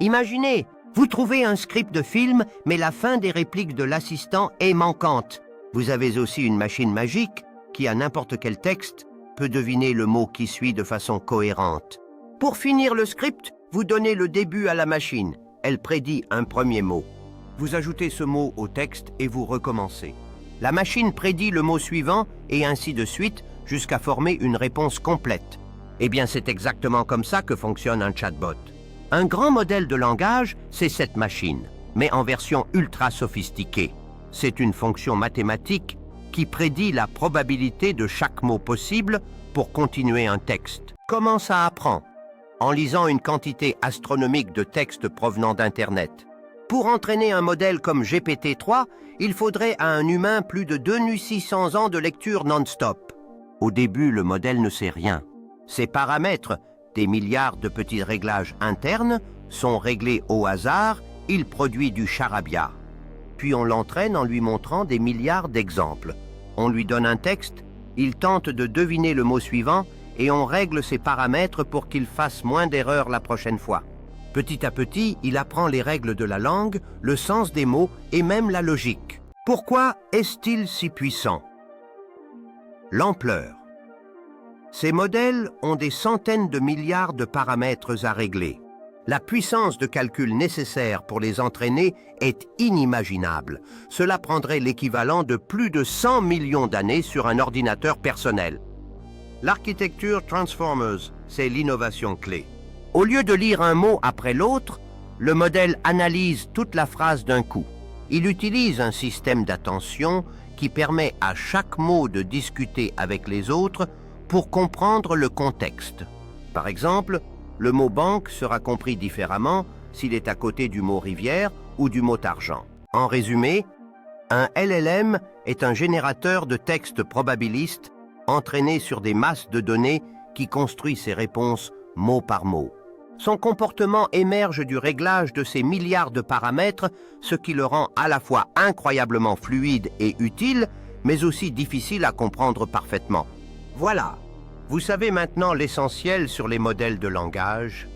Imaginez, vous trouvez un script de film, mais la fin des répliques de l'assistant est manquante. Vous avez aussi une machine magique qui, à n'importe quel texte, peut deviner le mot qui suit de façon cohérente. Pour finir le script, vous donnez le début à la machine. Elle prédit un premier mot. Vous ajoutez ce mot au texte et vous recommencez. La machine prédit le mot suivant et ainsi de suite jusqu'à former une réponse complète. Eh bien, c'est exactement comme ça que fonctionne un chatbot. Un grand modèle de langage, c'est cette machine, mais en version ultra sophistiquée. C'est une fonction mathématique qui prédit la probabilité de chaque mot possible pour continuer un texte. Comment ça apprend? En lisant une quantité astronomique de textes provenant d'Internet. Pour entraîner un modèle comme GPT-3, il faudrait à un humain plus de 2600 ans de lecture non-stop. Au début, le modèle ne sait rien. Ses paramètres, des milliards de petits réglages internes, sont réglés au hasard, il produit du charabia. Puis on l'entraîne en lui montrant des milliards d'exemples. On lui donne un texte, il tente de deviner le mot suivant et on règle ses paramètres pour qu'il fasse moins d'erreurs la prochaine fois. Petit à petit, il apprend les règles de la langue, le sens des mots et même la logique. Pourquoi est-il si puissant? L'ampleur. Ces modèles ont des centaines de milliards de paramètres à régler. La puissance de calcul nécessaire pour les entraîner est inimaginable. Cela prendrait l'équivalent de plus de 100 millions d'années sur un ordinateur personnel. L'architecture Transformers, c'est l'innovation clé. Au lieu de lire un mot après l'autre, le modèle analyse toute la phrase d'un coup. Il utilise un système d'attention qui permet à chaque mot de discuter avec les autres pour comprendre le contexte. Par exemple, le mot banque sera compris différemment s'il est à côté du mot rivière ou du mot argent. En résumé, un LLM est un générateur de textes probabilistes entraîné sur des masses de données qui construit ses réponses mot par mot. Son comportement émerge du réglage de ces milliards de paramètres, ce qui le rend à la fois incroyablement fluide et utile, mais aussi difficile à comprendre parfaitement. Voilà, vous savez maintenant l'essentiel sur les modèles de langage.